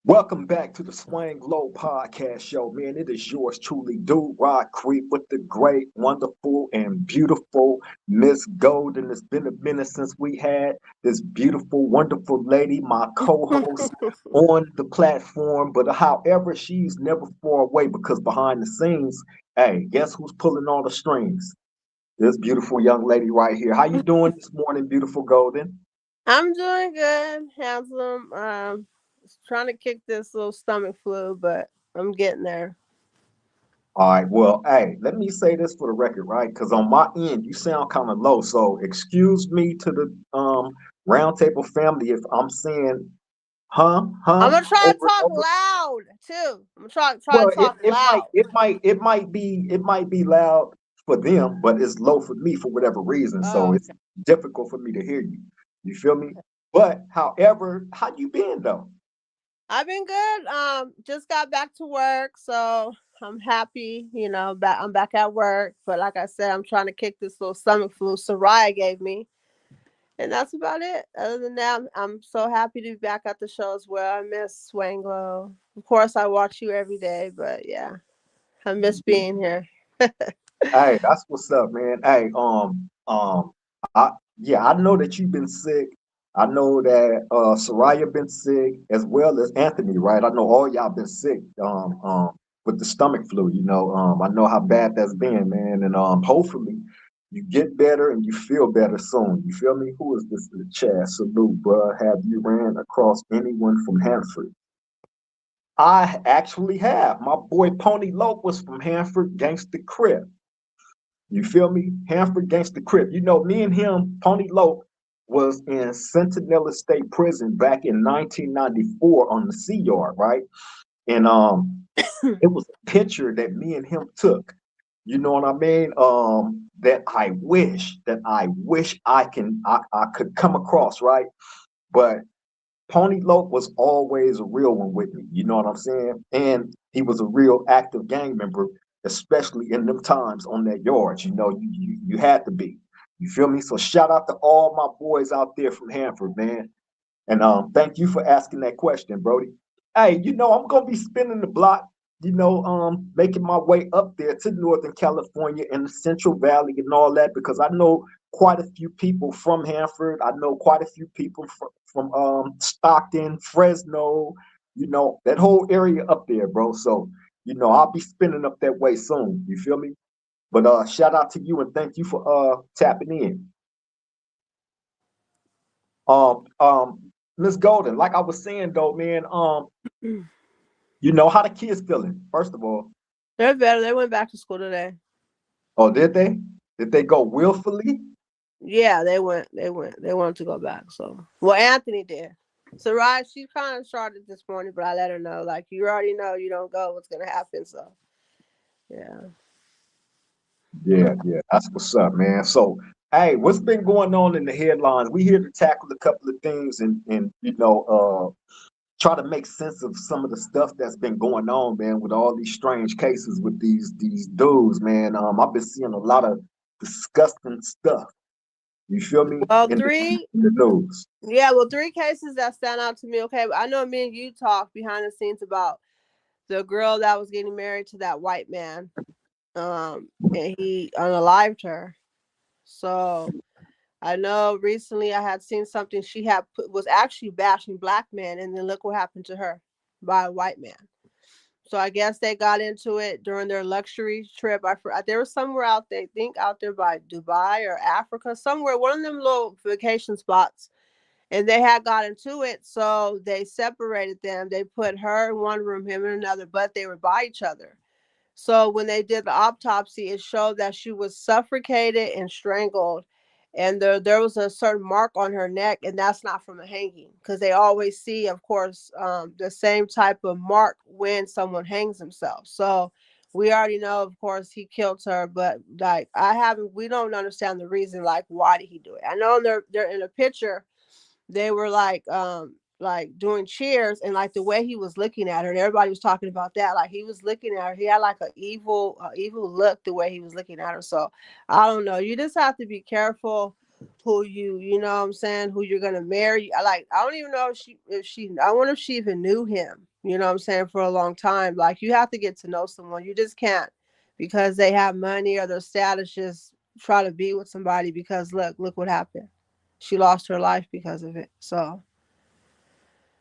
Welcome back to the Swing Low Podcast Show, man. It is yours truly, Dude Rod Creep, with the great, wonderful, and beautiful Miss Golden. It's been a minute since we had this beautiful, wonderful lady, my co-host, on the platform. But however, she's never far away because behind the scenes, hey, guess who's pulling all the strings? This beautiful young lady right here. How you doing this morning, beautiful Golden? I'm doing good, handsome. Trying to kick this little stomach flu, but I'm getting there. All right. Well, hey, let me say this for the record, right? Because on my end, you sound kind of low. So excuse me to the roundtable family if I'm saying I'm gonna try to over and talk over. loud too. I'm gonna try Well, to talk loud. it might be loud for them, but it's low for me for whatever reason. So Oh, it's okay. difficult for me to hear you. You feel me? But however, how you been though? I've been good. Just got back to work, so I'm happy. Back. I'm back at work. But like I said, I'm trying to kick this little stomach flu Soraya gave me, and that's about it. Other than that, I'm so happy to be back at the show as well. I miss Swanglow. Of course, I watch you every day, but yeah, I miss being here. Hey, that's what's up, man. Hey, I yeah, I know that you've been sick. I know that Soraya been sick as well as Anthony, right? I know all y'all been sick, with the stomach flu. I know how bad that's been, man, and hopefully you get better and you feel better soon. You feel me? Who is this in the chat? Salute, bro. Have you ran across anyone from Hanford? I actually have. My boy Pony Loke was from Hanford, Gangsta Crip. You feel me? Hanford Gangsta Crip. You know, me and him, Pony Loke, was in Centinela State Prison back in 1994 on the Sea Yard, right? And it was a picture that me and him took. You know what I mean? That I wish I could come across, right? But Pony Loke was always a real one with me. You know what I'm saying? And he was a real active gang member, especially in them times on that yard. You had to be. You feel me? So shout out to all my boys out there from Hanford, man. And thank you for asking that question, Brody. Hey, I'm gonna be spinning the block, making my way up there to Northern California and the Central Valley and all that because I know quite a few people from Hanford. I know quite a few people from Stockton, Fresno, that whole area up there, bro. So, I'll be spinning up that way soon. You feel me? But shout out to you and thank you for tapping in. Miss Golden, like I was saying though, man, how the kids feeling, first of all. They're better. They went back to school today. Oh, did they? Did they go willfully? Yeah, they went. They went. They wanted to go back. So, well, Anthony did. So, right, she kind of started this morning, but I let her know, like, you already know you don't go, what's gonna happen. So, yeah. Yeah, that's what's up, man. So, hey, what's been going on in the headlines? We here to tackle a couple of things and try to make sense of some of the stuff that's been going on, man, with all these strange cases with these dudes, man. I've been seeing a lot of disgusting stuff. You feel me? Well, In the, three. in the news. Yeah, well, three cases that stand out to me. Okay, I know me and you talked behind the scenes about the girl that was getting married to that white man. And he unalived her. So I know recently I had seen something she had put was actually bashing black men, and then look what happened to her by a white man. So I guess they got into it during their luxury trip. There was somewhere out there, I think out there by Dubai or Africa, somewhere, one of them little vacation spots. And they had got into it, so they separated them. They put her in one room, him in another, but they were by each other. So when they did the autopsy, it showed that she was suffocated and strangled, and there was a certain mark on her neck, and that's not from a hanging, because they always see, of course, the same type of mark when someone hangs himself. So we already know, of course, he killed her, but like we don't understand the reason, like why did he do it? I know they're in a picture they were like doing cheers and like the way he was looking at her and everybody was talking about that, like he was looking at her, he had like a evil look the way he was looking at her. So I don't know, you just have to be careful who you know what I'm saying, who you're gonna marry. I don't even know if she I wonder if she even knew him. You know what I'm saying? For a long time. Like you have to get to know someone. You just can't because they have money or their status just try to be with somebody because look what happened. She lost her life because of it. So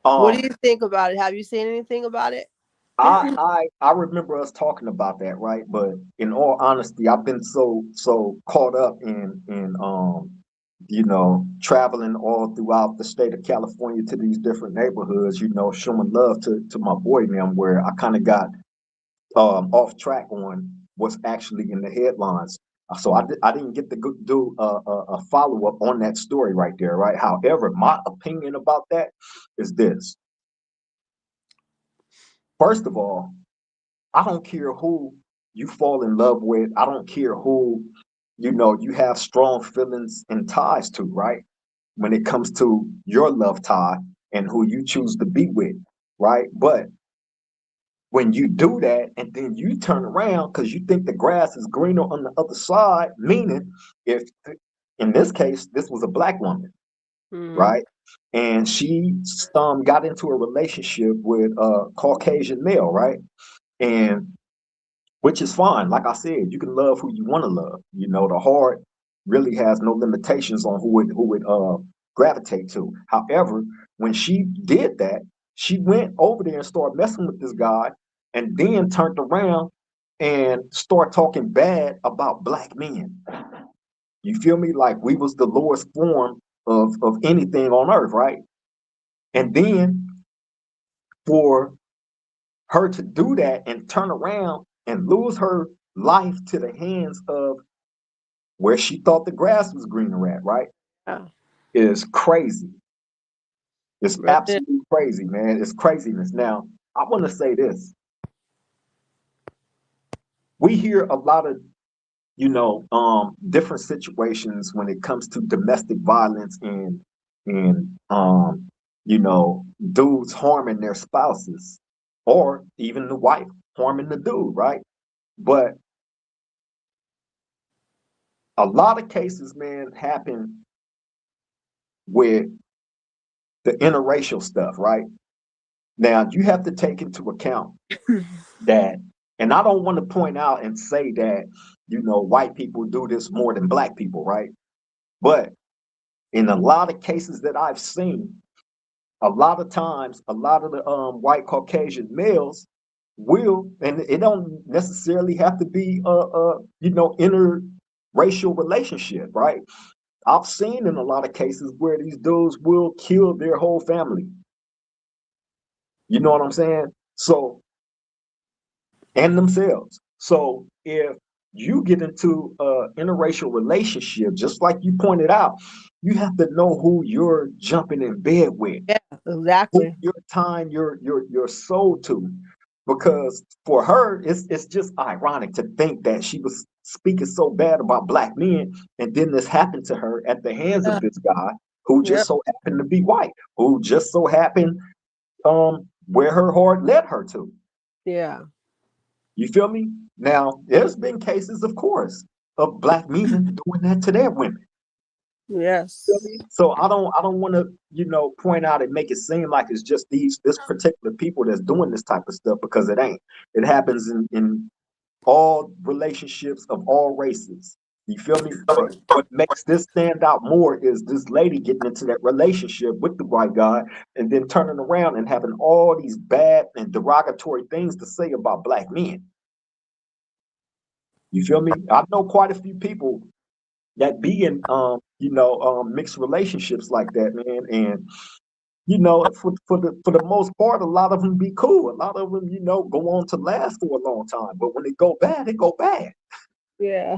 what do you Um, think about it? Have you seen anything about it? I remember us talking about that, right? But in all honesty, I've been so caught up in traveling all throughout the state of California to these different neighborhoods, showing love to my boy and them, where I kind of got off track on what's actually in the headlines. So I didn't get to do a follow up on that story right there, right? However, my opinion about that is this. First of all, I don't care who you fall in love with. I don't care who, you have strong feelings and ties to, right? When it comes to your love tie and who you choose to be with, right? But when you do that and then you turn around because you think the grass is greener on the other side, meaning if in this case, this was a black woman, Mm-hmm. right? And she got into a relationship with a Caucasian male, right? And which is fine. Like I said, you can love who you want to love. The heart really has no limitations on who it gravitate to. However, when she did that, she went over there and started messing with this guy, and then turned around and started talking bad about black men. You feel me? Like we was the lowest form of anything on earth, right? And then for her to do that and turn around and lose her life to the hands of where she thought the grass was greener at, right? Yeah. Is crazy. It's Really? absolutely crazy, man. It's craziness. Now, I want to say this. We hear a lot of, different situations when it comes to domestic violence and dudes harming their spouses or even the wife harming the dude, right? But a lot of cases, man, happen with the interracial stuff, right? Now, you have to take into account that, and I don't want to point out and say that, white people do this more than black people, right? But in a lot of cases that I've seen, a lot of times, a lot of the white Caucasian males will, and it don't necessarily have to be interracial relationship, right? I've seen in a lot of cases where these dudes will kill their whole family. You know what I'm saying? So, and themselves. So, if you get into an interracial relationship, just like you pointed out, you have to know who you're jumping in bed with, Yeah, who exactly. you're tying your soul to. Because for her, it's just ironic to think that she was speaking so bad about black men, and then this happened to her at the hands Yeah. of this guy who Yep. just so happened to be white, who just so happened where her heart led her to. Yeah. You feel me? Now, there's been cases, of course, of black men doing that to their women. Feel Yes. me? So I don't want to, point out and make it seem like it's just this particular people that's doing this type of stuff because it ain't. It happens in all relationships of all races. You feel me? But what makes this stand out more is this lady getting into that relationship with the white guy and then turning around and having all these bad and derogatory things to say about black men. You feel me? I know quite a few people that be in mixed relationships like that, man. And for the most part, a lot of them be cool. A lot of them, go on to last for a long time. But when they go bad, they go bad. Yeah.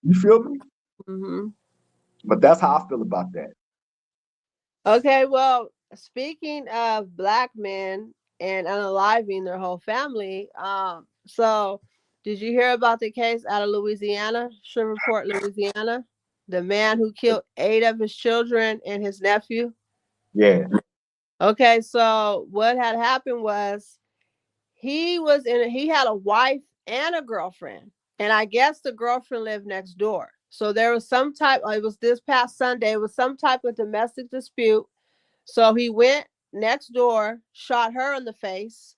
You feel me? hmm But that's how I feel about that. Okay, well, speaking of black men and unaliving their whole family, so did you hear about the case out of Louisiana, Shreveport, Louisiana? The man who killed 8 of his children and his nephew? Yeah, Okay, so what had happened was he had a wife and a girlfriend. And I guess the girlfriend lived next door. So there was it was this past Sunday, it was some type of domestic dispute. So he went. next door, shot her in the face,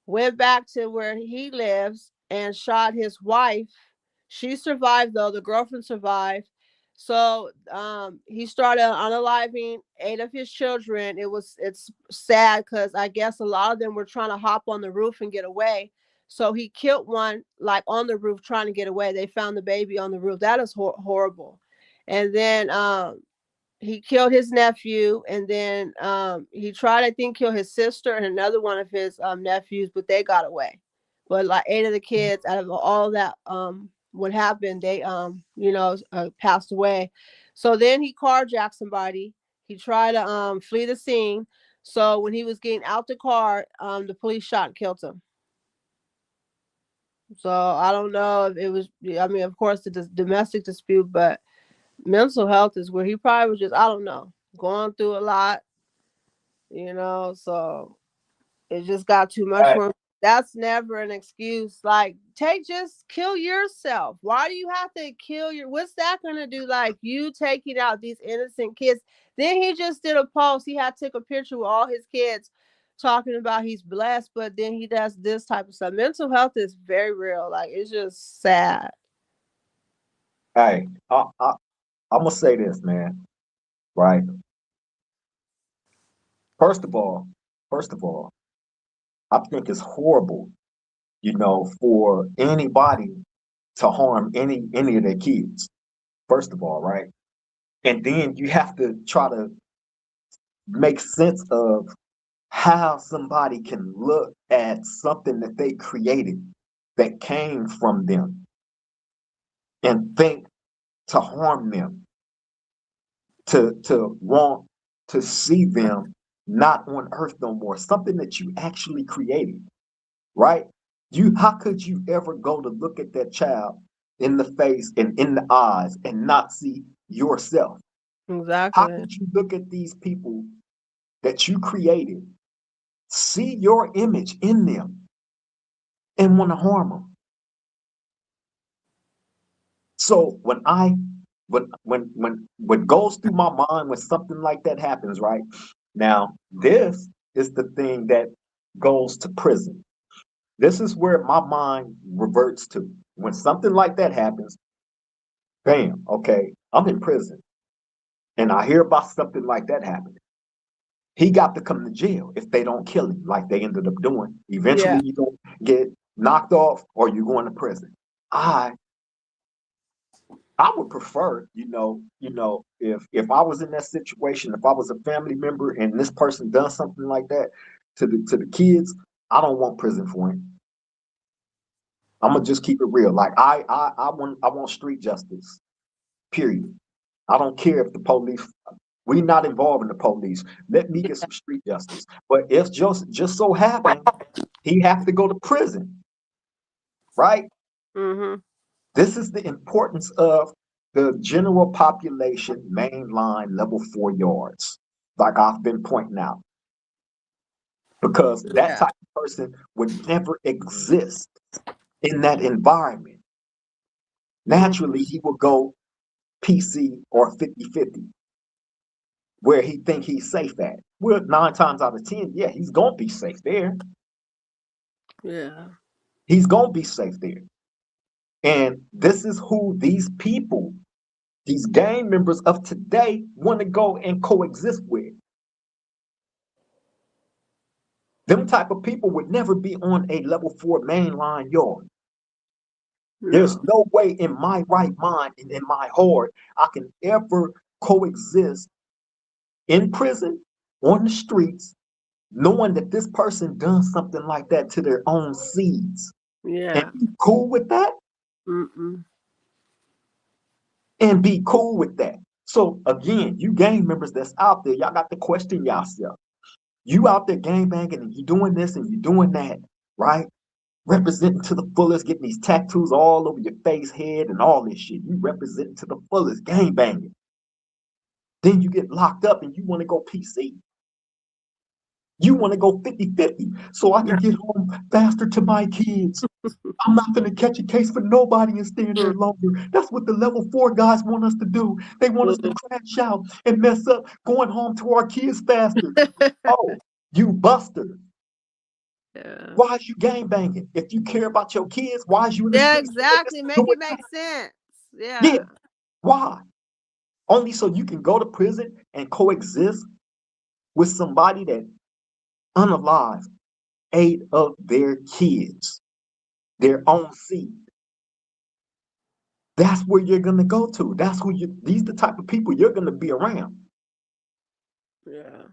went back to where he lives and shot his wife. She survived though, the girlfriend survived. So he started unaliving 8 of his children. It's sad because I guess a lot of them were trying to hop on the roof and get away. So he killed one like on the roof trying to get away. They found the baby on the roof. That is horrible. And then he killed his nephew, and then he tried, I think, kill his sister and another one of his nephews, but they got away. But like 8 of the kids, out of all that, what happened, they passed away. So then he carjacked somebody. He tried to flee the scene. So when he was getting out the car, the police shot and killed him. So I don't know if it was. I mean, of course, the domestic dispute, but mental health is where he probably was just, I don't know, going through a lot, so it just got too much Hey, for him. That's never an excuse. Like, just kill yourself. Why do you have to kill what's that gonna do? Like, you taking out these innocent kids. Then he just did a post. He had took a picture with all his kids talking about he's blessed, but then he does this type of stuff. Mental health is very real. Like, it's just sad. hey, I'm gonna say this, man. Right. First of all, first of all, I think it's horrible, for anybody to harm any of their kids. First of all, right? And then you have to try to make sense of how somebody can look at something that they created that came from them and think to harm them, to want to see them not on earth no more, something that you actually created, right? How could you ever go to look at that child in the face and in the eyes and not see yourself? How Exactly. could you look at these people that you created, see your image in them, and want to harm them? So when what goes through my mind when something like that happens, right? Now, this is the thing that goes to prison. This is where my mind reverts to. When something like that happens, bam, okay, I'm in prison and I hear about something like that happening. He got to come to jail if they don't kill him like they ended up doing. Yeah. Eventually, you don't get knocked off or you're going to prison. I I would prefer, if I was in that situation, if I was a family member and this person done something like that to the kids, I don't want prison for him. I'm gonna just keep it real. Like I want street justice. Period. I don't care if the police. We not involved in the police. Let me get some street justice. But if just so happen he have to go to prison, right? Mhm. This is the importance of the general population mainline level 4 yards, like I've been pointing out, because that Yeah. type of person would never exist in that environment. Mm, Naturally, he will go PC or 50-50, where he think he's safe at. Well, 9 times out of 10, yeah, he's gonna be safe there. yeah. He's gonna be safe there. And this is who these people, these gang members of today, want to go and coexist with. Them type of people would never be on a level 4 mainline yard. There's No. no way in my right mind and in my heart I can ever coexist in prison, on the streets, knowing that this person done something like that to their own seeds, and Yeah. be cool with that, Mm-mm. and be cool with that. So again, you gang members that's out there, y'all got to question yourself. You out there gang banging and you doing this and you doing that, right? Representing to the fullest, getting these tattoos all over your face, head, and all this shit. You representing to the fullest, gang banging. Then you get locked up and you want to go PC. You want to go 50-50 so I No. can get home faster to my kids. I'm not going to catch a case for nobody and stay in there longer. That's what the level 4 guys want us to do. They want us to crash out and mess up, going home to our kids faster. Oh. You buster. Yeah. Why is you gang banging? If you care about your kids, why is you in the Yeah, streets exactly. Make doing it make that? sense. Yeah, Yeah. why? Only so you can go to prison and coexist with somebody that unalived 8 of their kids, their own seed. That's where you're gonna go to. That's who you. These the type of people you're gonna be around. Yeah.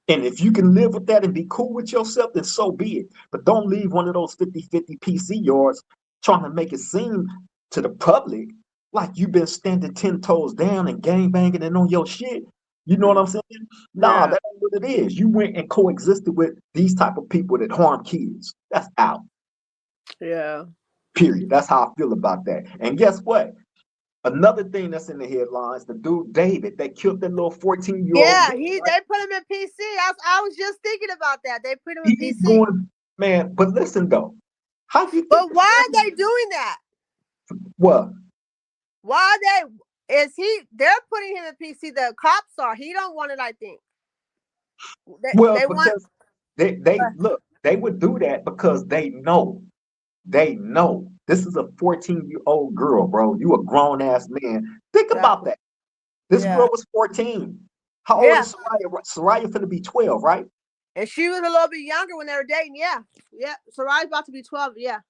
And if you can live with that and be cool with yourself, then so be it. But don't leave one of those 50-50 PC yards trying to make it seem to the public like you've been standing 10 toes down and gang banging and on your shit. You know what I'm saying? Nah, Yeah. that ain't what it is. You went and coexisted with these type of people that harm kids. That's out. Yeah. Period. That's how I feel about that. And guess what? Another thing that's in the headlines, the dude David that killed that little 14-year-old Yeah. girl, right? They put him in PC. I was just thinking about that. They put him in He's PC. going, man, but listen though, how do you think But the why are family they doing that? well, Why are they is he they're putting him in PC. The cops are. He don't want it, I think. well, They want because they look, they would do that because they know this is a 14-year-old girl, bro. You a grown ass man. Think about exactly. that. This girl Yeah. was 14. How old Yeah. is Soraya? Soraya finna be 12, right? And she was a little bit younger when they were dating. Yeah. Yeah. Sarai's about to be 12. Yeah.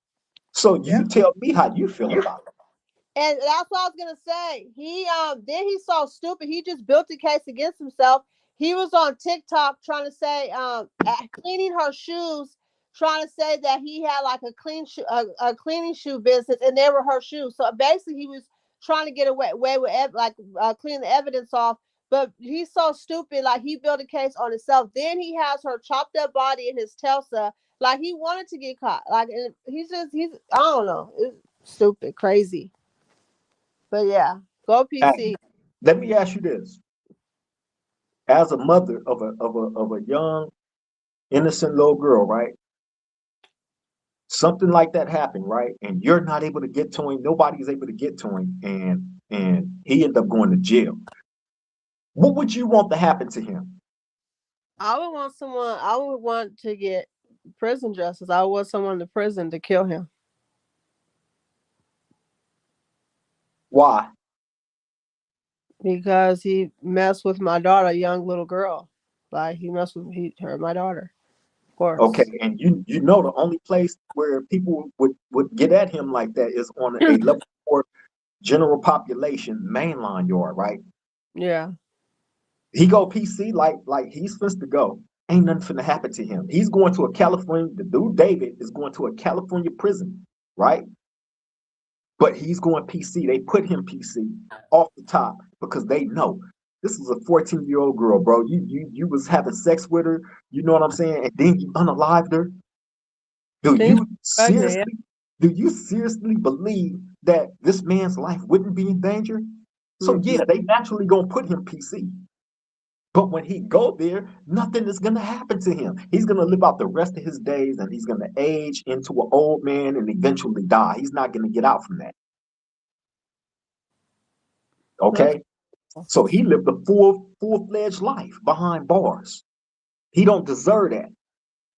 So Yeah. you tell me how you feel about it. And that's what I was gonna say. He's so stupid. He just built a case against himself. He was on TikTok trying to say cleaning her shoes, trying to say that he had like a cleaning shoe business, and they were her shoes. So basically, he was trying to get away with cleaning the evidence off. But he's so stupid. Like he built a case on himself. Then he has her chopped up body in his Tesla. Like he wanted to get caught. Like and he's I don't know. It's stupid, crazy. But yeah, go Hey, PC. let me ask you this. As a mother of a young, innocent little girl, right? Something like that happened, right? And you're not able to get to him, nobody's able to get to him, and he ended up going to jail. What would you want to happen to him? I would want to get prison justice. I would want someone in prison to kill him Why? because he messed with my daughter, a young little girl. Like he messed with her, my daughter, of Okay, course. and you know the only place where people would get at him like that is on a level 4 general population mainline yard, right? Yeah. He go PC like he's supposed to go. Ain't nothing finna happen to him. He's going to a California. The dude David is going to a California prison, right? But he's going PC. They put him PC off the top because they know this is a 14-year-old girl, bro. You was having sex with her. You know what I'm saying? And then you unalived her. Do Things you pregnant. Yeah. seriously? Do you seriously believe that this man's life wouldn't be in danger? So Mm-mm. yeah, they naturally gonna put him PC. But when he go there, nothing is gonna happen to him. He's gonna live out the rest of his days, and he's gonna age into an old man and eventually die. He's not gonna get out from that. That's Okay, so he lived a full-fledged life behind bars. He don't deserve that.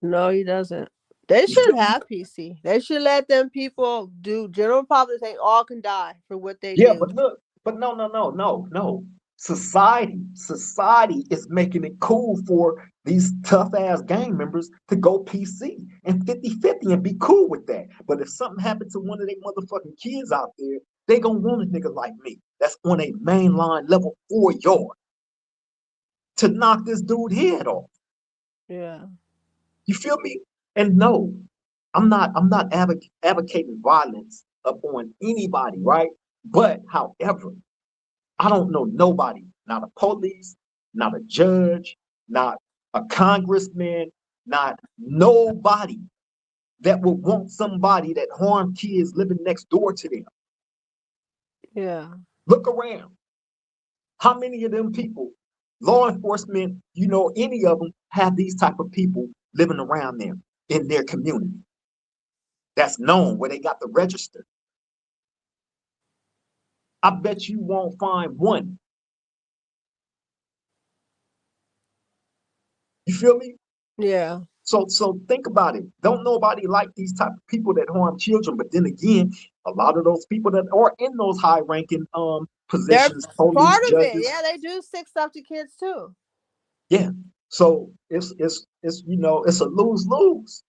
no, he doesn't. They You should feel me? have PC. They should let them people do general public. They all can die for what they Yeah, do. but look, but no. Society is making it cool for these tough ass gang members to go PC and 50-50 and be cool with that. But if something happened to one of their motherfucking kids out there, they gonna want a nigga like me that's on a mainline level 4 yard to knock this dude head off. Yeah. You feel me? And no, I'm not advocating violence upon anybody, right? But however, I don't know nobody, not a police, not a judge, not a congressman, not nobody that would want somebody that harmed kids living next door to them. Yeah. Look around. How many of them people, law enforcement, any of them have these type of people living around them in their community that's known where they got the register? I bet you won't find one. You feel me? Yeah. So think about it. Don't nobody like these type of people that harm children. But then again, a lot of those people that are in those high ranking They're positions, police, part of it. judges, Yeah, they do sick stuff to kids too. yeah. So it's it's a lose lose.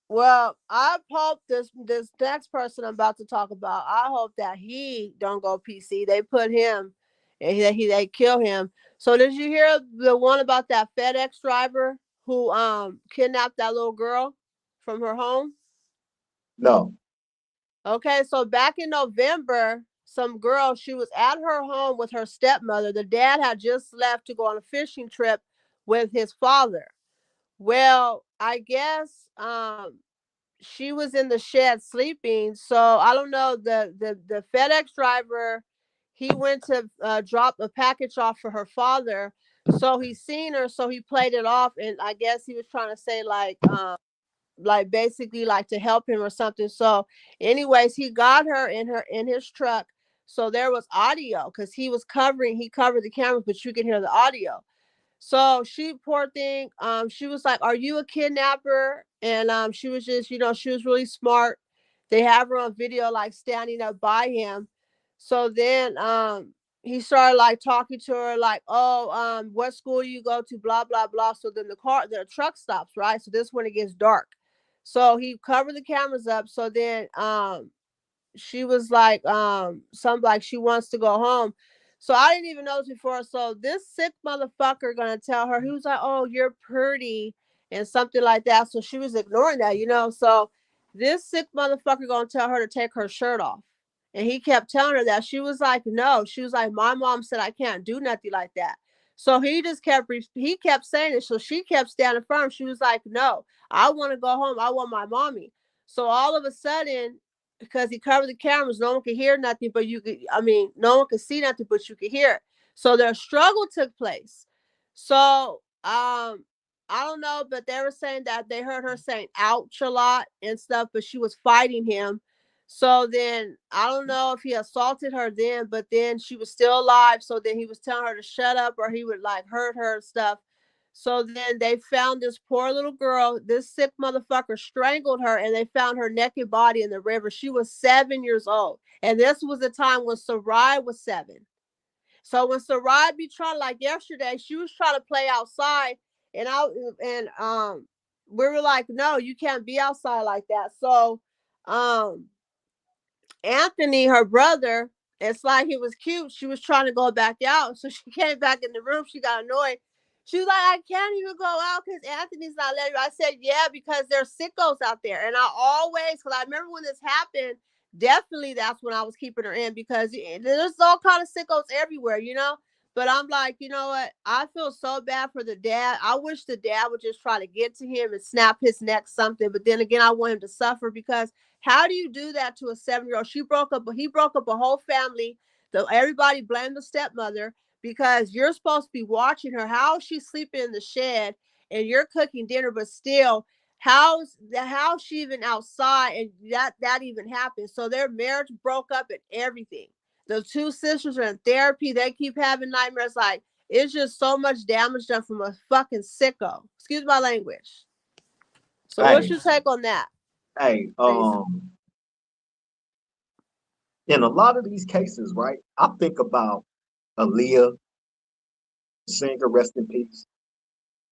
Well, I hope this next person I'm about to talk about, I hope that he don't go PC. They put him and they kill him. So did you hear the one about that FedEx driver who kidnapped that little girl from her home? No, Okay, so back in November, some girl, she was at her home with her stepmother. The dad had just left to go on a fishing trip with his father. Well, I guess she was in the shed sleeping. So I don't know. The FedEx driver, he went to drop a package off for her father. So he seen her, so he played it off, and I guess he was trying to say like basically like to help him or something. So, anyways, he got her in his truck. So there was audio because he covered the cameras, but you could hear the audio. So she, poor thing, she was like, "Are you a kidnapper?" And she was just, she was really smart. They have her on video, like standing up by him. So then, he started like talking to her, like, "Oh, what school do you go to?" Blah blah blah. So then the truck stops, right? So this when it gets dark. So he covered the cameras up. So then, she was like something like she wants to go home. So I didn't even know this before. So this sick motherfucker gonna tell her, he was like, "Oh, you're pretty," and something like that. So she was ignoring that. So this sick motherfucker gonna tell her to take her shirt off. And he kept telling her that. She was like, "No." She was like, "My mom said I can't do nothing like that." So he kept saying it. So she kept standing firm. She was like, "No, I want to go home. I want my mommy." So all of a sudden, because he covered the cameras, no one could hear nothing, but no one could see nothing, but you could hear it. So their struggle took place. So I don't know, but they were saying that they heard her saying ouch a lot and stuff, but she was fighting him. So then I don't know if he assaulted her then, but then she was still alive. So then he was telling her to shut up or he would like hurt her and stuff. So then they found this poor little girl. This sick motherfucker strangled her, and they found her naked body in the river. She was 7 years old, and this was the time when Sarai was 7. So when Sarai be trying, like yesterday, she was trying to play outside, and we were like, no, you can't be outside like that. So um Anthony, her brother, it's like he was cute. She was trying to go back out. So she came back in the room. She got annoyed. She was like, "I can't even go out because Anthony's not letting me." I said, "Yeah, because there's sickos out there." And I always, because I remember when this happened, definitely that's when I was keeping her in because there's all kind of sickos everywhere. But I'm like, you know what? I feel so bad for the dad. I wish the dad would just try to get to him and snap his neck something. But then again, I want him to suffer because how do you do that to a 7-year old? He broke up a whole family. So everybody blamed the stepmother because you're supposed to be watching her. How is she sleeping in the shed and you're cooking dinner, but still, how's she even outside and that even happened? So their marriage broke up and everything. The two sisters are in therapy. They keep having nightmares. Like it's just so much damage done from a fucking sicko. Excuse my language. So what's hey, your take on that, hey, Jason? in a lot of these cases, right? I think about Aaliyah, singer, rest in peace.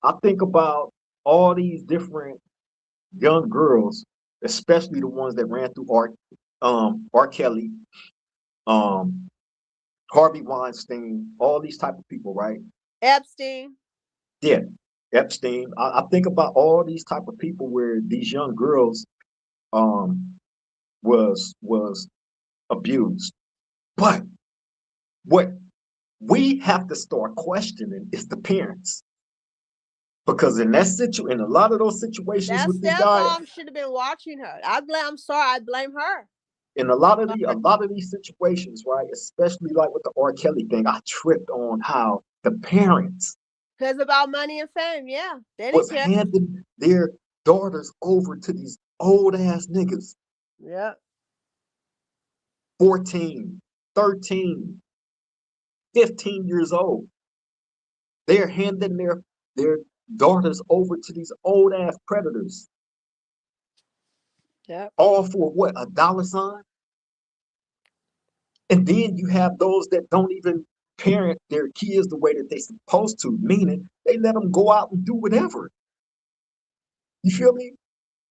I think about all these different young girls, especially the ones that ran through R. Kelly, um, Harvey Weinstein, all these type of people, right? Epstein. Yeah, Epstein. I think about all these type of people where these young girls um was abused. But what we have to start questioning is the parents. Because in a lot of those situations That with this guy, stepmom should have been watching her. I'm sorry, I blame her. in a lot of these situations, right? Especially like with the R. Kelly thing, I tripped on how the parents Because about money and fame, yeah. They didn't was care. handing their daughters over to these old ass niggas, Yeah. 14, 13, 15 years old. They're handing their daughters over to these old ass predators, Yep. all for what, a dollar sign? And then you have those that don't even parent their kids the way that they're supposed to, meaning they let them go out and do whatever. You feel me?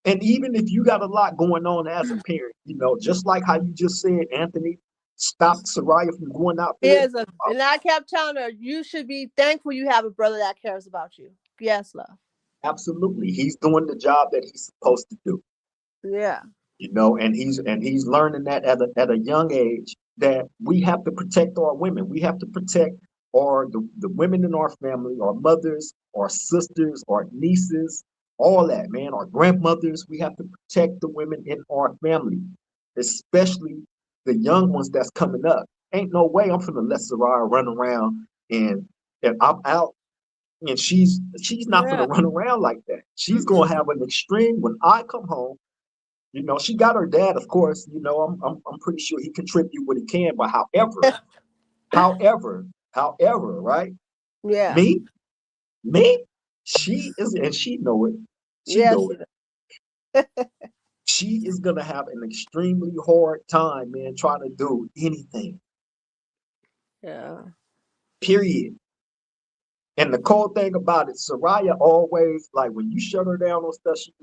And even if you got a lot going on as a parent, just like how you just said, Anthony stopped Soraya from going out He there. is and I kept telling her, you should be thankful you have a brother that cares about you. Yes, love. Absolutely, he's doing the job that he's supposed to do. Yeah. And he's learning that at a young age that we have to protect our women. We have to protect the women in our family, our mothers, our sisters, our nieces, all that, man, our grandmothers. We have to protect the women in our family, especially the young ones that's coming up. Ain't no way I'm finna let Saraya run around and I'm out, and she's not Yeah. gonna run around like that. She's gonna Mm-mm. have an extreme when I come home. She got her dad, of course. I'm pretty sure he contribute what he can. But however, right? Yeah. Me, me, she is, and she know it. She Yes. know it. She is gonna have an extremely hard time, man, trying to do anything. Yeah. Period. And the cool thing about it, Soraya always like when you shut her down on stuff, she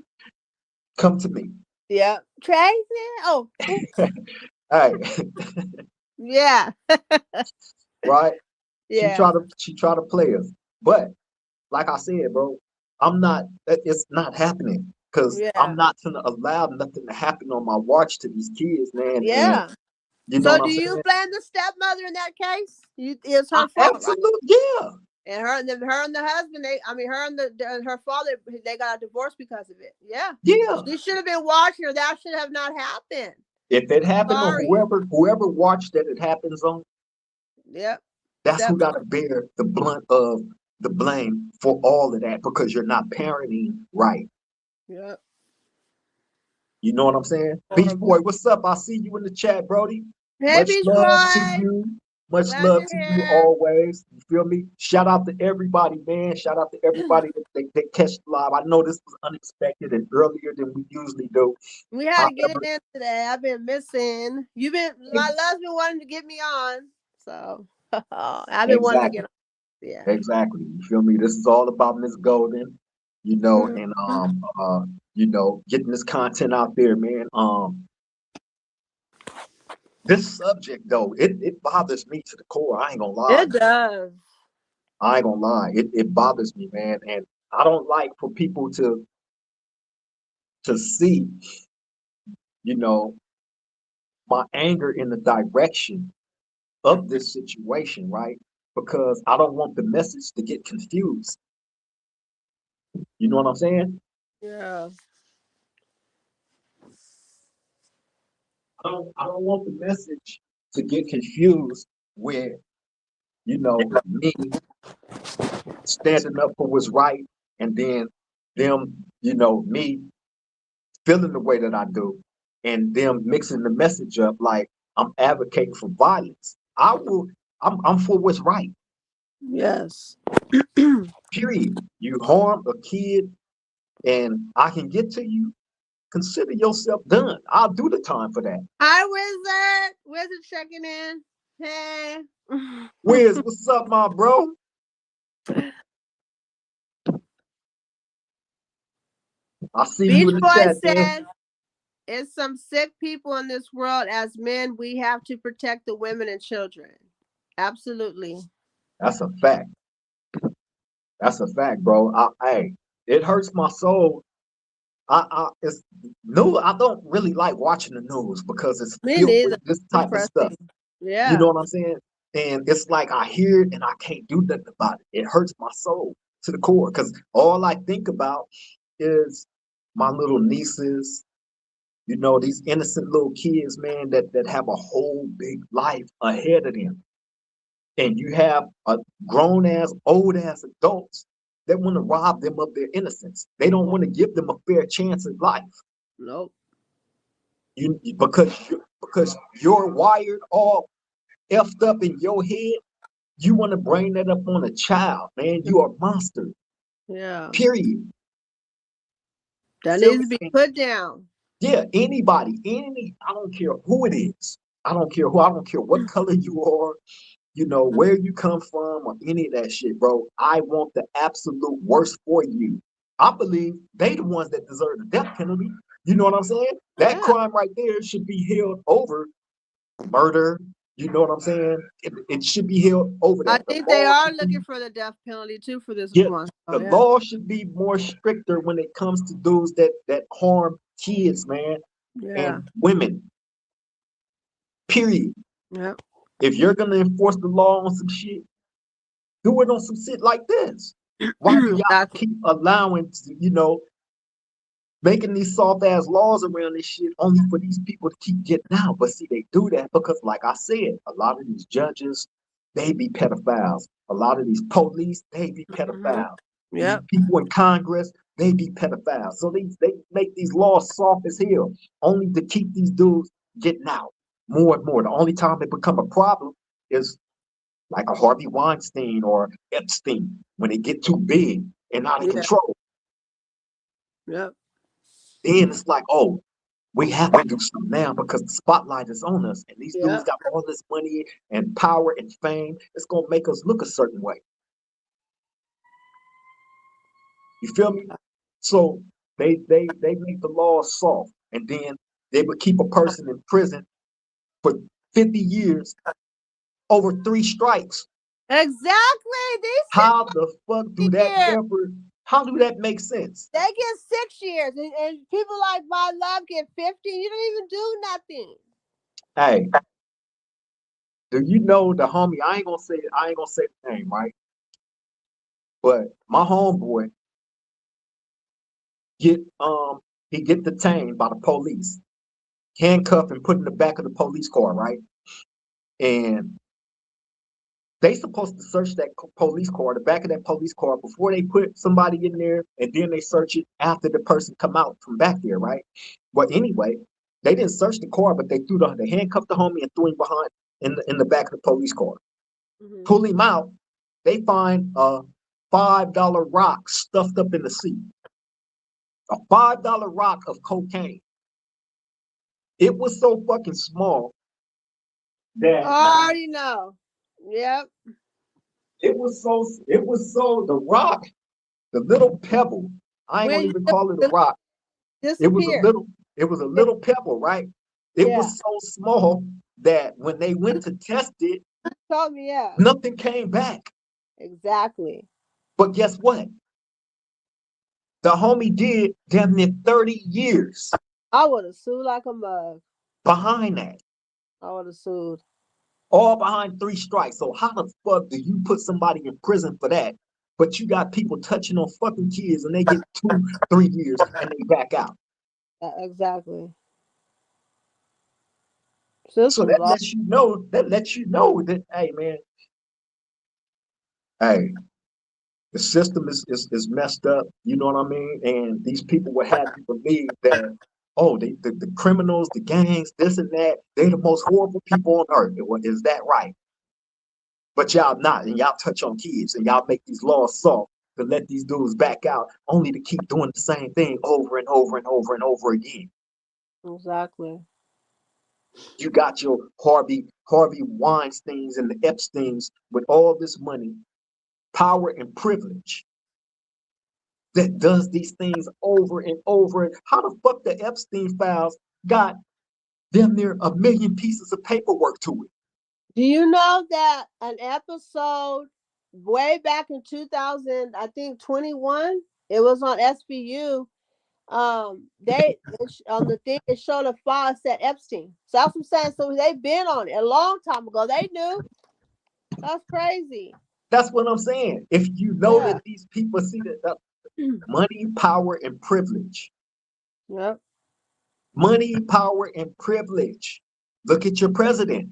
come to me. Yeah. Tracy. Oh, oops. Hey, Yeah. right? She Yeah. try to she try to play us, but like I said, bro, I'm not. It's not happening because I'm Yeah. not gonna allow nothing to happen on my watch to these kids, man. And Yeah. you know So what do I'm you saying? blame the stepmother in that case? It's I her fault, right? absolutely, yeah, And her and the husband, her and her father, they got a divorce because of it. Yeah. yeah. She should have been watching her. That should have not happened. If it happened on Sorry. whoever watched that it happens on, Yep. that's who got to Stepmother. bear the blunt of the blame for all of that because you're not parenting right. Yep. You know what I'm saying? Beach Horrible. Boy, what's up? I see you in the chat, Brody. Hey, Much Beach love to Boy. you. Much Glad love you're to you here. always. You feel me? Shout out to everybody, man. Shout out to everybody that catch the live. I know this was unexpected and earlier than we usually do. We had to get it However, in today. I've been missing. My love's been wanting to get me on. So I've been wanting to exactly, get on. Yeah. exactly. You feel me? This is all about Miss Golden, and Mhm. getting this content out there, man. This subject though, it bothers me to the core. I ain't gonna lie. It does. I ain't gonna lie. It bothers me, man. And I don't like for people to see, you know, my anger in the direction of this situation, right? Because I don't want the message to get confused. You know what I'm saying? Yeah. I don't want the message to get confused with, me standing up for what's right and then them, me feeling the way that I do, and them mixing the message up like I'm advocating for violence. I'm for what's right. Yes. Period. You harm a kid and I can get to you, consider yourself done. I'll do the time for that. Hi, Wizard. Wizard checking in. Hey. Wiz, what's up, my bro? I see you Beach in the Boy chat, man. said, "It's some sick people in this world. As men, we have to protect the women and children." Absolutely. That's a fact. That's a fact, bro. Hey, it hurts my soul. It's new. I don't really like watching the news because it's Me filled neither. with this type of stuff. Depressing. You know Yeah. what I'm saying? And it's like I hear it and I can't do nothing about it. It hurts my soul to the core because all I think about is my little nieces, these innocent little kids, man, that have a whole big life ahead of them. And you have a grown ass, old ass adults that want to rob them of their innocence. They don't want to give them a fair chance at life. Nope. Because you're wired all effed up in your head, you want to bring that up on a child, man. You are a monster. Yeah. Period. That Feel needs to be me? put down. Yeah, anybody, I don't care who it is. I don't care what color you are, where you come from or any of that shit, bro. I want the absolute worst for you. I believe they the ones that deserve the death penalty. You know what I'm saying? That Yeah. crime right there should be held over murder. You know what I'm saying? It should be held over I that. The think they law are should be, looking for the death penalty too for this yeah, one. Oh the yeah. law should be more stricter when it comes to those that harm kids, man, Yeah. and women. Period. Yep. If you're gonna enforce the law on some shit, do it on some shit like this. Why do y'all Exactly. keep allowing, making these soft ass laws around this shit only for these people to keep getting out? But see, they do that because, like I said, a lot of these judges, they be pedophiles. A lot of these police, they be Hmm. pedophiles. These Yep. people in Congress, they be pedophiles. So they make these laws soft as hell, only to keep these dudes getting out more and more. The only time they become a problem is like a Harvey Weinstein or Epstein when they get too big and out of Yeah. control. Yep. Then it's like, oh, we have to do something now because the spotlight is on us, and these dudes Yep. got all this money and power and fame. It's gonna make us look a certain way. You feel me? So they make the laws soft, and then they would keep a person in prison for 50 years over 3 strikes. Exactly. These How the fuck do 60 that years. ever? How do that make sense? They get 6 years, and people like my love get 50. You don't even do nothing. Hey, do you know the homie? I ain't gonna say the name, right? But my homeboy get he get detained by the police, handcuffed and put in the back of the police car, right? And they supposed to search that police car, the back of that police car, before they put somebody in there, and then they search it after the person come out from back there, right? But anyway, they didn't search the car, but they handcuffed the homie and threw him behind in the back of the police car. Hmm. Pull him out, they find a $5 rock stuffed up in the seat. A $5 rock of cocaine. It was so fucking small that I already know. Yep. the rock, the little pebble. I ain't gonna When even call it a you rock. It was a disappear. little, it was a little pebble, right? It Yeah. was so small that when they went to test it, Told me, yeah. nothing came back. Exactly. But guess what? The homie did damn near 30 years I would have sued like a mug. behind that. I would have sued. All behind 3 strikes. So how the fuck do you put somebody in prison for that? But you got people touching on fucking kids and they get 2, 3 years and they back out. Exactly. So System's that all. lets you know, that hey man, hey, the system is messed up, you know what I mean? And these people would have you believe that, oh, the criminals, the gangs, this and that, they're the most horrible people on earth. Well, is that right? But y'all not, and y'all touch on kids, and y'all make these laws soft to let these dudes back out, only to keep doing the same thing over and over and over and over again. Exactly. You got your Harvey Weinsteins and the Epsteins with all this money, power, and privilege that does these things over and over. How the fuck the Epstein files got damn near a million pieces of paperwork to it? Do you know that an episode way back in 2000, I think 21, it was on SBU. On the thing it showed a file said Epstein. So that's what I'm saying. So they've been on it a long time ago. They knew. That's crazy. That's what I'm saying. If you know Yeah. that these people see that money, power, and privilege. Yep. Money, power, and privilege. Look at your president.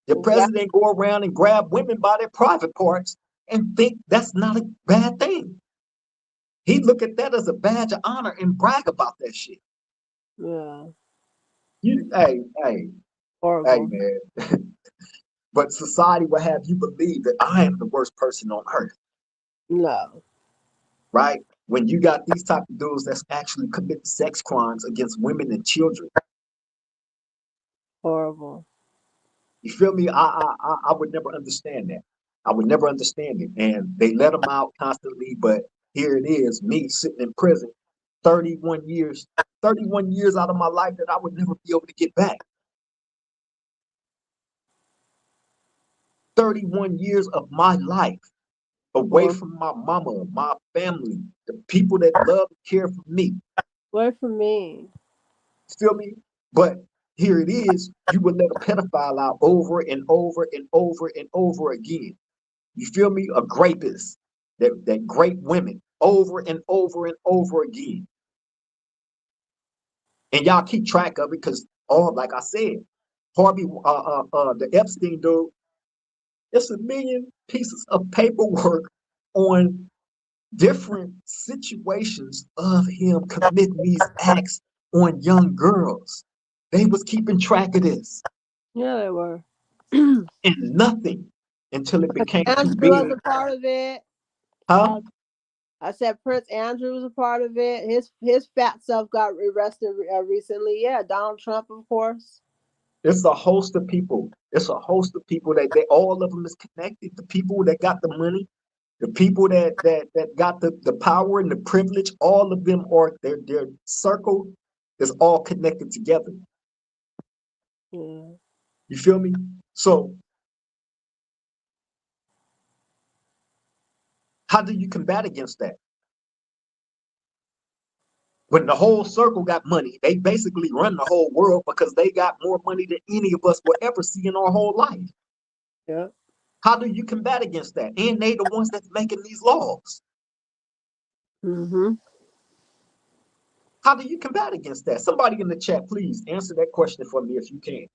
Your Exactly. president go around and grab women by their private parts and think that's not a bad thing. He look at that as a badge of honor and brag about that shit. Yeah. You, hey, hey, hey, Horrible. man. But society will have you believe that I am the worst person on earth. No. right? When you got these type of dudes that's actually commit sex crimes against women and children, Horrible. you feel me? I would never understand that. I would never understand it. And they let them out constantly, but here it is, me sitting in prison, 31 years, 31 years out of my life that I would never be able to get back. 31 years of my life away Or from my mama, my family, the people that love and care for me. away from me. Feel me? But here it is, you would let a pedophile out over and over and over and over again. You feel me? A rapist that grape women over and over and over again. And y'all keep track of it because, oh, like I said, Harvey, the Epstein dude, it's a million pieces of paperwork on different situations of him committing these acts on young girls. They was keeping track of this Yeah, they were. and nothing until it became too Andrew was big. a part of it. Huh? Uh, I said Prince Andrew was a part of it. His fat self got arrested recently. Yeah, Donald Trump, of course. It's a host of people. It's a host of people that they all of them is connected. The people that got the money, the people that got the power and the privilege, all of them are their circle is all connected together. Yeah. You feel me? So how do you combat against that? When the whole circle got money, they basically run the whole world because they got more money than any of us will ever see in our whole life. Yeah. How do you combat against that? And they the ones that's making these laws. Mm-hmm. How do you combat against that? Somebody in the chat, please answer that question for me if you can.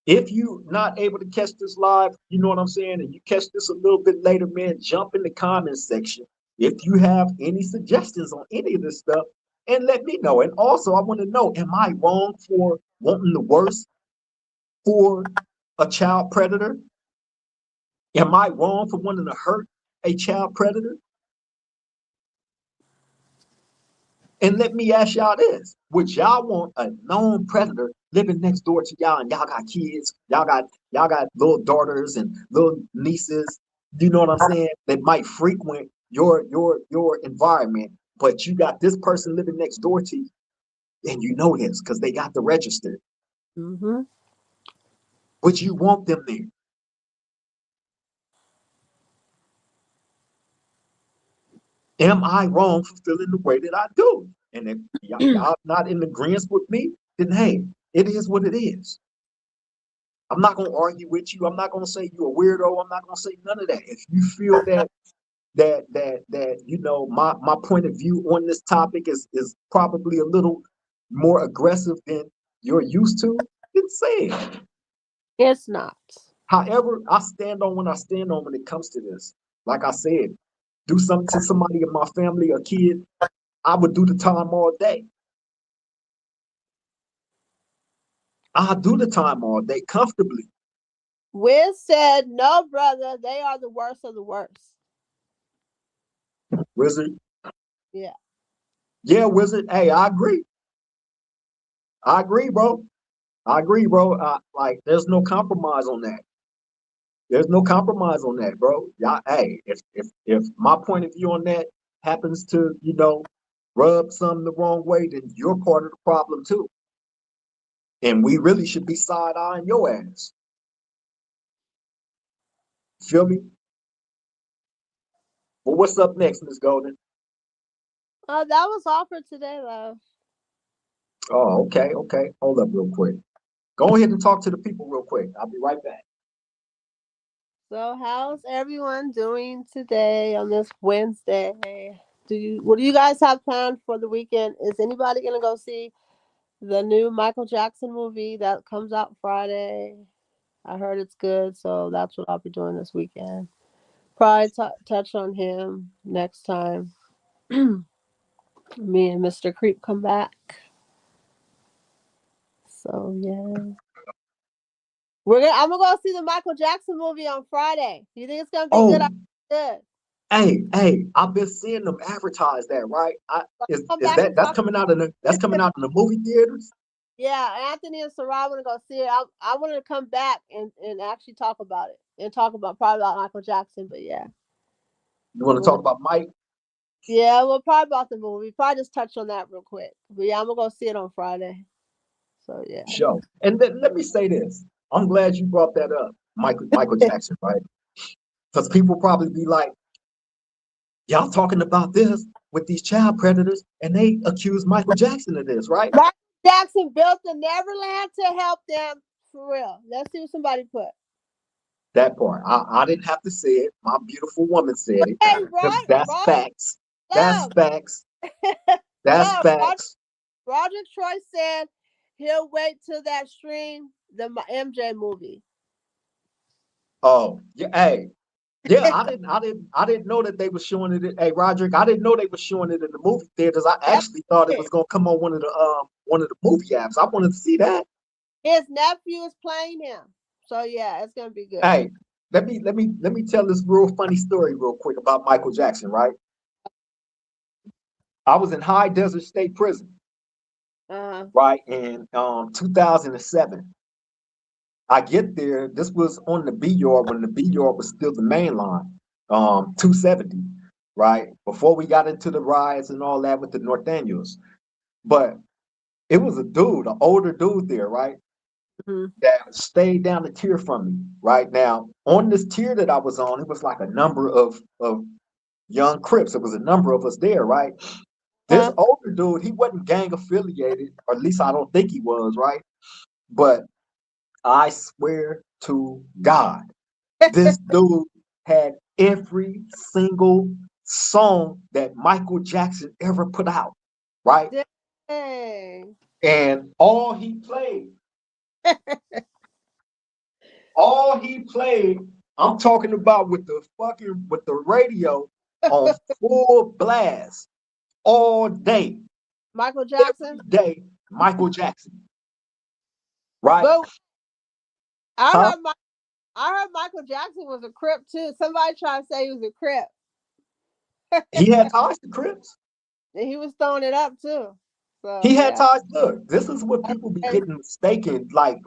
If you not able to catch this live, you know what I'm saying, and you catch this a little bit later, man, jump in the comments section if you have any suggestions on any of this stuff and let me know. And also, I want to know, am I wrong for wanting the worst for a child predator? Am I wrong for wanting to hurt a child predator? And let me ask y'all this. Would y'all want a known predator living next door to y'all and y'all got kids, y'all got little daughters and little nieces, you know what I'm saying, that might frequent your environment, but you got this person living next door to you and you know this because they got the register. Mm-hmm. Would you want them there? Am I wrong for feeling the way that I do? And if y'all not in agreement with me, then hey, it is what it is. I'm not gonna argue with you. I'm not gonna say you're a weirdo. I'm not gonna say none of that. If you feel that you know my point of view on this topic is probably a little more aggressive than you're used to, then say it. It's not. However, I stand on when I stand on when it comes to this. Like I said, do something to somebody in my family or kid, I would do the time all day. I do the time all day comfortably. Wiz said, no, brother, they are the worst of the worst. Wizard, Yeah. yeah, wizard. Hey, I agree. I agree, bro. I agree, bro. Like, there's no compromise on that. There's no compromise on that, bro. Y'all, hey, if my point of view on that happens to, rub some the wrong way, then you're part of the problem too. And we really should be side eyeing your ass. Feel me? Well, what's up next, Miss Golden? That was all for today, though. Oh, okay, okay. Hold up real quick. Go ahead and talk to the people real quick. I'll be right back. So, how's everyone doing today on this Wednesday? What do you guys have planned for the weekend? Is anybody gonna go see the new Michael Jackson movie that comes out Friday? I heard it's good, so that's what I'll be doing this weekend. Probably touch on him next time. Me and Mr. Creep come back. So yeah, I'm gonna go see the Michael Jackson movie on Friday. You think it's gonna be good? Oh, Good. Hey, I've been seeing them advertise that, right? Come Is back and that's talk. coming out in that's coming out in the movie theaters? Yeah, Anthony and Sarah want to go see it. I want to come back and actually talk about it and talk about probably about Michael Jackson. But yeah, You want to we'll talk about Mike? yeah, well, probably about the movie. Probably just touch on that real quick. But yeah, I'm gonna go see it on Friday. So yeah. Show. And then let me say this. I'm glad you brought that up, Michael Jackson, right? Because people probably be like, y'all talking about this with these child predators, and they accuse Michael Jackson of this, right? Michael Jackson built the Neverland to help them for real. Let's see what somebody put. That part. I didn't have to say it. My beautiful woman said it. Hey, Because that's Rod, facts. That's love, facts. That's love. facts. Roger Troy said he'll wait till that stream the MJ movie. Oh, yeah, hey. Yeah, I didn't know that they were showing it. Hey, Roderick, I didn't know they were showing it in the movie theaters. I That's actually thought it it. was gonna come on one of the movie apps. I wanted to see that. His nephew is playing him. So yeah, it's gonna be good. Hey, let me tell this real funny story real quick about Michael Jackson, right? I was in High Desert State Prison, Uh-huh. right, in 2007. I get there. This was on the B yard when the B yard was still the main line, 270, right? Before we got into the riots and all that with the Northaniels. But it was a dude, an older dude there, right? Mhm. That stayed down the tier from me, right? Now, on this tier that I was on, it was like a number of young Crips. It was a number of us there, right? This Uh, older dude, he wasn't gang affiliated, or at least I don't think he was, right? But I swear to God, this dude had every single song that Michael Jackson ever put out, right? dang. And all he played, I'm talking about with the radio on full blast all day, Michael Jackson. every day, Michael Jackson, right? But I Huh? heard I heard Michael Jackson was a Crip too. Somebody tried to say he was a Crip. He had ties to Crips. And he was throwing it up too. So He had yeah. ties. Look, this is what people be getting mistaken. Like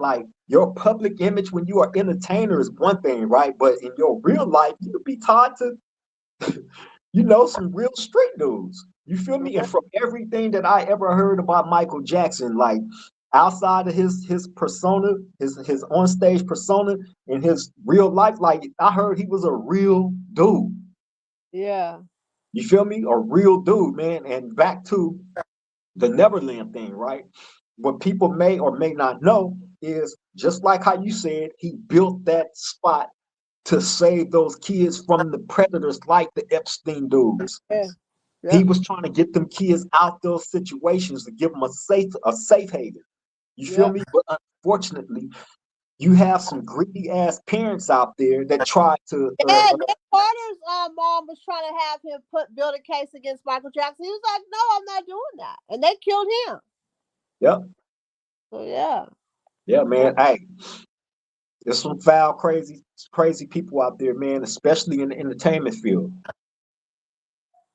your public image when you are entertainer is one thing, right? But in your real life, you could be tied to, some real street dudes. You feel me? And from everything that I ever heard about Michael Jackson, like outside of his persona, his on stage persona, in his real life, like I heard he was a real dude. Yeah. You feel me? A real dude, man. And back to the Neverland thing, right? What people may or may not know is just like how you said, he built that spot to save those kids from the predators like the Epstein dudes. Yeah. He Yep. was trying to get them kids out those situations to give them a safe haven. You feel Yep. me? But unfortunately, you have some greedy ass parents out there that try to. Yeah, Nick Carter's mom was trying to have him build a case against Michael Jackson. He was like, "No, I'm not doing that," and they killed him. Yep, So yeah, yeah, yeah, man. Hey, there's some foul, crazy people out there, man, especially in the entertainment field.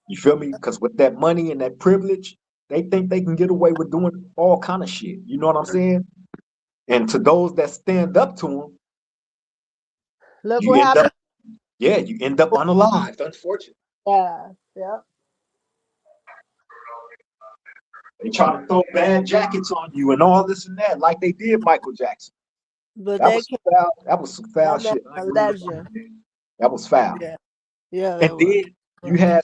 You feel me? Because with that money and that privilege, they think they can get away with doing all kind of shit. You know what I'm saying? And to those that stand up to them, look you what end happened. up, yeah, you end up unalived. Unfortunately, Yeah, yeah, they try to throw bad jackets on you and all this and that, like they did Michael Jackson. but That they was some can't. foul. That was some foul That man shit. I a ain't gonna lie to legend. you, man. That was foul. Yeah, yeah, And that was. then you had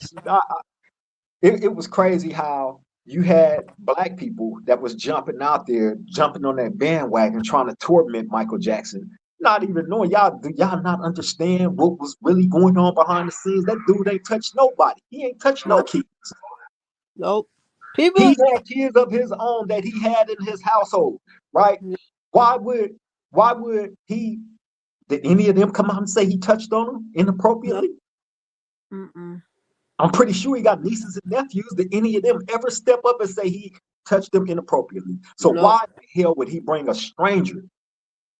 it was crazy how you had black people that was jumping out there, jumping on that bandwagon, trying to torment Michael Jackson, not even knowing y'all. Do y'all not understand what was really going on behind the scenes? That dude ain't touched nobody. He ain't touched no Nope, kids. nope. People. He had kids of his own that he had in his household, right? Why would why would he? Did any of them come out and say he touched on them No. inappropriately? Mm-mm. I'm pretty sure he got nieces and nephews. Did any of them ever step up and say he touched them inappropriately? So Nope. why the hell would he bring a stranger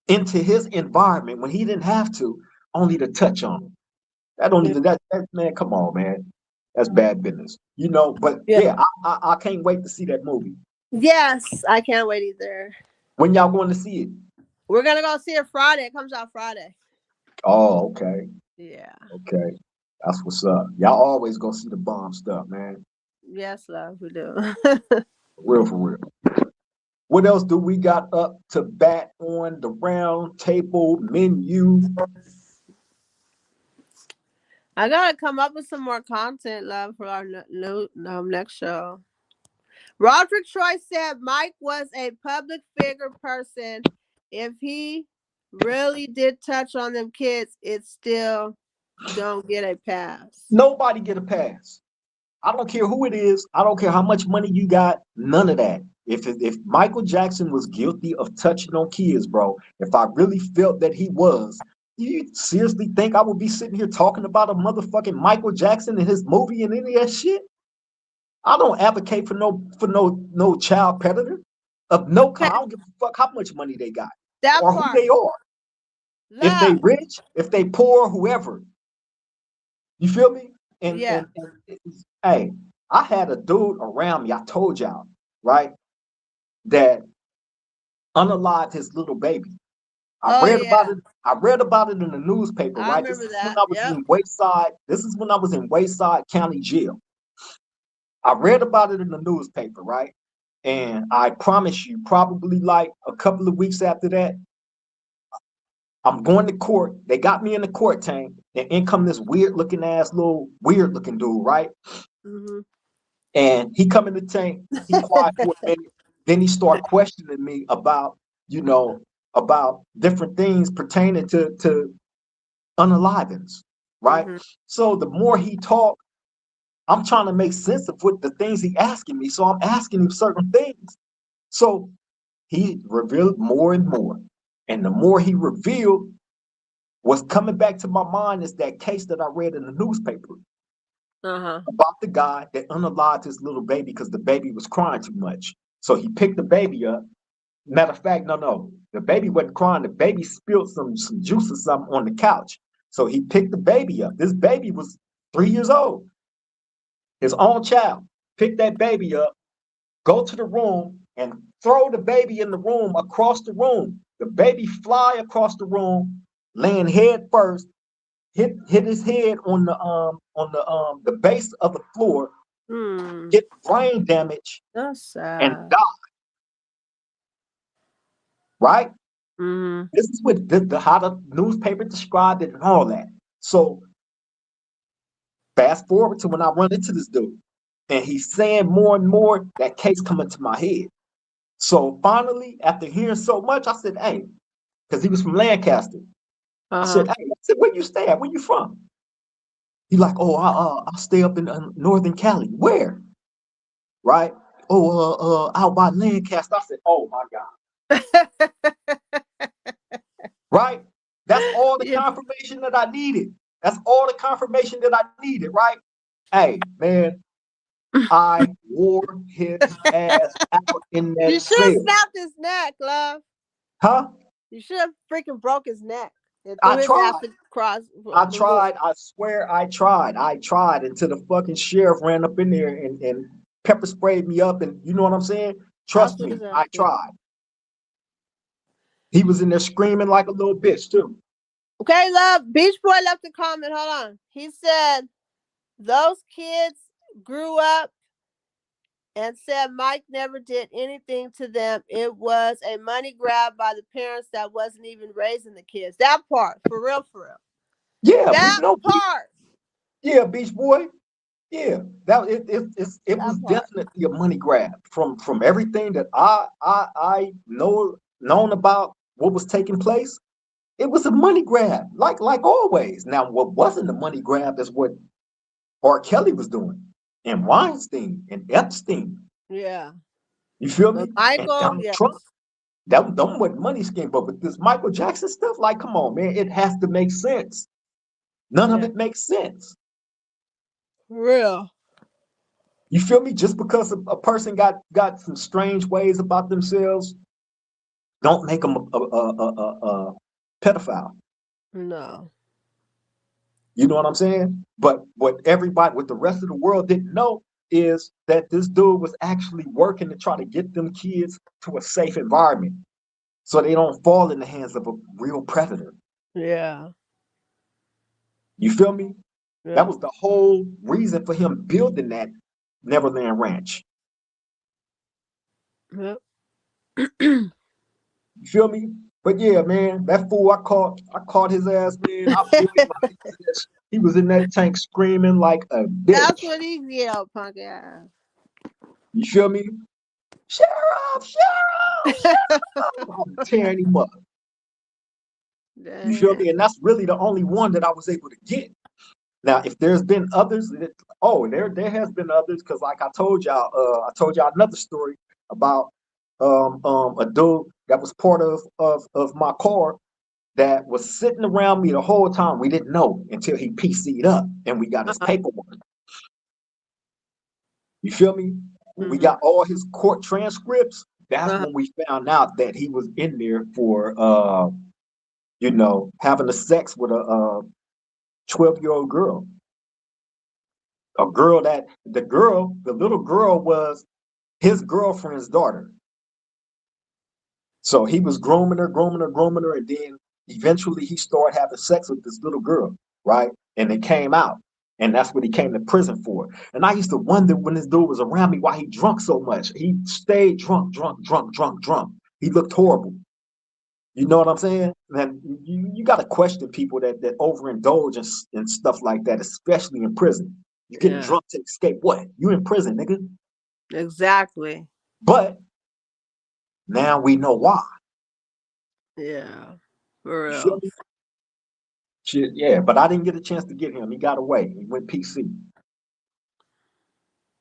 into his environment when he didn't have to, only to touch on him? That don't Yeah. even that Man, come on, man. That's bad business. But Yeah. yeah, I can't wait to see that movie. Yes, I can't wait either. When y'all going to see it? We're gonna go see it Friday. It comes out Friday. Oh, okay. Yeah. Okay. That's what's up. Y'all always go see the bomb stuff, man. Yes, love, we do. Real for real. What else do we got up to bat on the round table menu? I gotta come up with some more content, love, for our next show. Roderick Troy said Mike was a public figure person. If he really did touch on them kids, it still don't get a pass. Nobody get a pass. I don't care who it is. I don't care how much money you got. None of that. If Michael Jackson was guilty of touching on kids, bro, if I really felt that he was, you seriously think I would be sitting here talking about a motherfucking Michael Jackson and his movie and any of that shit? I don't advocate for no child predator of no kind. I Okay, don't give a fuck how much money they got that or who part. they are. If they Love. rich, if they poor, whoever. You feel me? And Yeah. and, and hey, I had a dude around me. I told y'all, right, that unalived his little baby. I Oh read about yeah. it. I read about it in the newspaper, I right? This remember is when that. I was Yep. in Wayside. This is when I was in Wayside County Jail. I read about it in the newspaper, right? And I promise you, probably like a couple of weeks after that, I'm going to court. They got me in the court tank, and in come this weird looking ass little weird looking dude, right? Hmm. And he come in the tank, he quiet for a minute, then he start questioning me about, you know, about different things pertaining to unalivings, right? Hmm. So the more he talked, I'm trying to make sense of what the things he asking me. So I'm asking him certain things. So he revealed more and more. And the more he revealed, what's coming back to my mind is that case that I read in the newspaper Uh-huh. about the guy that unalived his little baby because the baby was crying too much. So he picked the baby up. Matter of fact, no. The baby wasn't crying. The baby spilled some juice or something on the couch. So he picked the baby up. This baby was 3 years old, his own child. Picked that baby up, go to the room, and throw the baby in the room across the room. The baby fly across the room, laying head first, hit his head on the base of the floor, Hmm. get brain damage, That's and sad. die. Right? Hmm. This is what how the newspaper described it and all that. So fast forward to when I run into this dude, and he's saying more and more. That case coming to my head. So finally, after hearing so much, I said, "Hey," because he was from Lancaster. I Uh-huh. said, "Hey," I said, "Where you stay at? Where you from?" He like, "Oh, I stay up in Northern Cali. Where?" Right? Oh, out by Lancaster. I said, "Oh my God." Right? That's all the Yeah. confirmation that I needed. That's all the confirmation that I needed, right? Hey, man, I wore his ass out in You that should have cell. snapped his neck, love. Huh? You should have freaking broke his neck and I threw his ass tried. across I the room. tried. I swear I tried. I tried until the fucking sheriff ran up in there and pepper sprayed me up. And you know what I'm saying? That's Trust what me, his ass I did. tried. He was in there screaming like a little bitch, too. Okay, love. Beach Boy left a comment. Hold on. He said those kids grew up and said Mike never did anything to them. It was a money grab by the parents that wasn't even raising the kids. That part, for real, for real. Yeah, That part. yeah, Beach Boy. Yeah, it was That part. definitely a money grab from everything that I known about what was taking place. It was a money grab, like always. Now, what wasn't a money grab is what R. Kelly was doing, and Weinstein and Epstein. Yeah. You feel But me? And Michael, Donald yes. Trump. That them wasn't money scheme, but with this Michael Jackson stuff, like, come on, man, it has to make sense. None of Yeah. it makes sense. For real. You feel me? Just because a person got some strange ways about themselves, don't make them a pedophile. No. You know what I'm saying? But what the rest of the world didn't know is that this dude was actually working to try to get them kids to a safe environment so they don't fall in the hands of a real predator. Yeah. You feel me? That Yeah. was the whole reason for him building that Neverland Ranch. Yep. You feel me? But yeah, man, that fool I caught his ass, man. I blew him out. He was in that tank screaming like a That's bitch. what he yelled, punk ass. You feel me? Sheriff, sheriff, sheriff. I'm tearing him up. You feel Dang. me? And that's really the only one that I was able to get. Now, if there's been others, there has been others because, like I told y'all another story about a dude that was part of my car that was sitting around me the whole time. We didn't know until he PC'd up and we got his Uh-huh. paperwork. You feel me? When we Mm-hmm. got all his court transcripts, that's Uh-huh. when we found out that he was in there for having a sex with a 12-year-old girl. A girl that the little girl was his girlfriend's daughter. So he was grooming her, grooming her, grooming her, and then eventually he started having sex with this little girl, right? And it came out. And that's what he came to prison for. And I used to wonder when this dude was around me why he drunk so much. He stayed drunk, drunk, drunk, drunk, drunk. He looked horrible. You know what I'm saying? And you got to question people that overindulge and stuff like that, especially in prison. You getting Yeah. drunk to escape what? You in prison, nigga. Exactly. But now we know why. Yeah. For You feel real. me? Shit, yeah. But I didn't get a chance to get him. He got away. He went PC.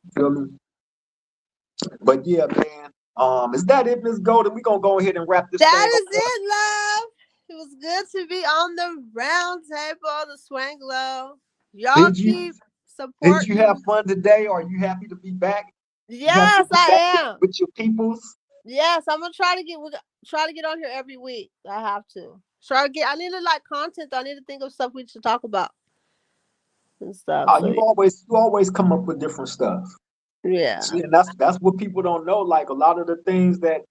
You feel me? But yeah, man. Is that it, Miss Golden? We gonna go ahead and wrap this That thing is up. it, love. It was good to be on the round table, the swang low. Y'all Did you keep did you have supporting. fun today? Are you happy to be back? You happy to Yes, be I back am. with your peoples? Yes, I'm gonna try to get on here every week. I have to try to get. I need to like content. I need to think of stuff we should talk about and stuff. So You always come up with different stuff. yeah. See, and that's what people don't know. Like a lot of the things that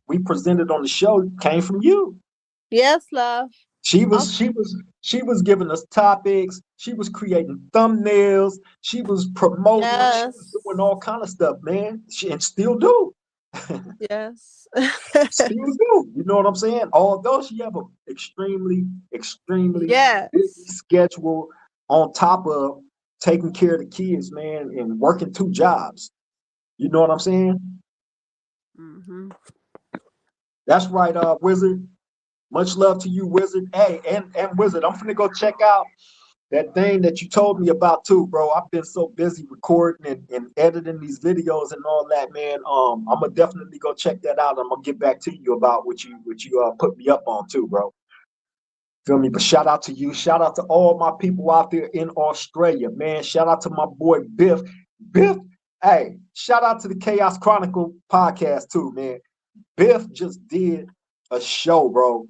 we presented on the show came from you. Yes, love. She Oh, was she was she was giving us topics. She was creating thumbnails. She was promoting. She was yes. doing all kind of stuff, man. And still do, Yes. still do. You know what I'm saying? Although she have a extremely busy yes. schedule on top of taking care of the kids, man, and working two jobs. You know what I'm saying? Hmm. That's right, Wizard. Much love to you, Wizard. Hey, and Wizard, I'm finna go check out that thing that you told me about too, bro. I've been so busy recording and editing these videos and all that, man. I'm gonna definitely go check that out. I'm gonna get back to you about what you put me up on too, bro. Feel me? But shout out to you. Shout out to all my people out there in Australia, man. Shout out to my boy Biff. Biff, hey, shout out to the Chaos Chronicle podcast too, man. Biff just did a show, bro,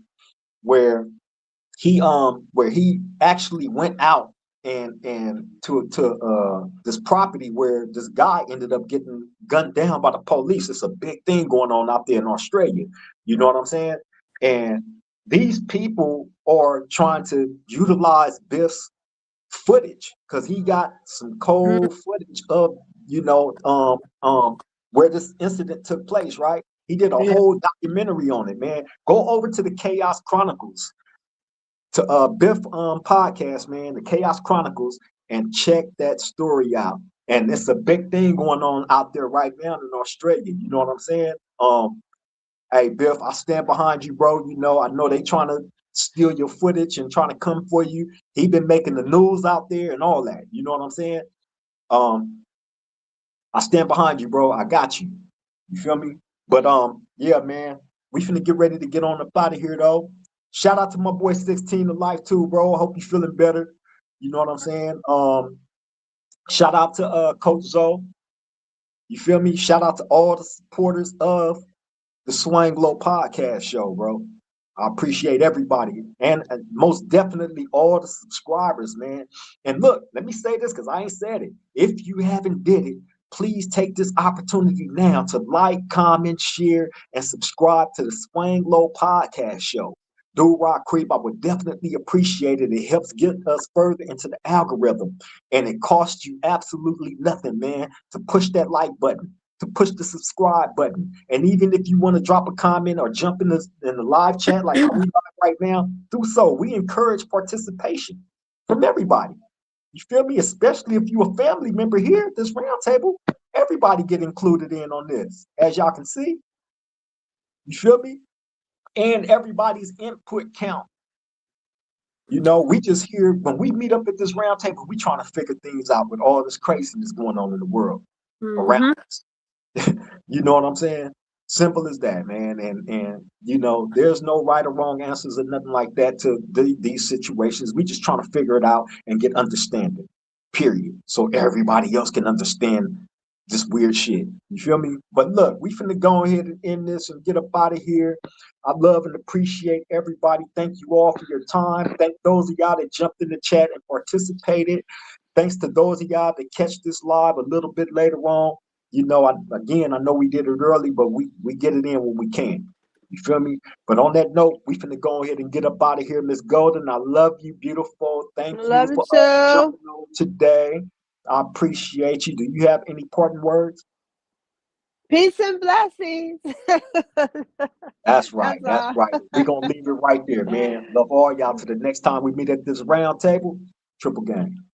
where he actually went out and to this property where this guy ended up getting gunned down by the police. It's a big thing going on out there in Australia. You know what I'm saying? And these people are trying to utilize Biff's footage because he got some cold footage of you know um um where this incident took place, right? He did a Yeah. whole documentary on it, man. Go over to the Chaos Chronicles to Biff podcast, man, the Chaos Chronicles, and check that story out. And it's a big thing going on out there right now in Australia. You know what I'm saying? Hey Biff, I stand behind you, bro. I know they trying to steal your footage and trying to come for you. He been making the news out there and all that. You know what I'm saying? Um, I stand behind you, bro. I got you. You feel me? But yeah, man, we finna get ready to get on up out of here though. Shout out to my boy 16 to life too, bro. I hope you feeling better. You know what I'm saying? Shout out to Coach Zoe. You feel me? Shout out to all the supporters of the Swang Low podcast show, bro. I appreciate everybody and most definitely all the subscribers, man. And look, let me say this because I ain't said it. If you haven't did it, please take this opportunity now to like, comment, share, and subscribe to the Swing Low Podcast Show. Do Rock Creep, I would definitely appreciate it. It helps get us further into the algorithm. And it costs you absolutely nothing, man, to push that like button, to push the subscribe button. And even if you want to drop a comment or jump in the live chat like how we live right now, do so. We encourage participation from everybody. You feel me? Especially if you a family member here at this round table, everybody get included in on this. As y'all can see, you feel me? And everybody's input count. You know, we just here when we meet up at this round table, we trying to figure things out with all this craziness going on in the world around Mm-hmm. us. You know what I'm saying? Simple as that, man. And you know, there's no right or wrong answers or nothing like that to these situations. We just trying to figure it out and get understanding. Period. So everybody else can understand this weird shit. You feel me? But look, we finna go ahead and end this and get up out of here. I love and appreciate everybody. Thank you all for your time. Thank those of y'all that jumped in the chat and participated. Thanks to those of y'all that catch this live a little bit later on. You know, I know we did it early, but we get it in when we can. You feel me? But on that note, we finna go ahead and get up out of here, Miss Golden. I love you, beautiful. I Thank you love it for too. jumping on today. I appreciate you. Do you have any parting words? Peace and blessings. That's right. That's That's all. right. We're gonna leave it right there, man. Love all y'all. To the next time we meet at this round table, triple game.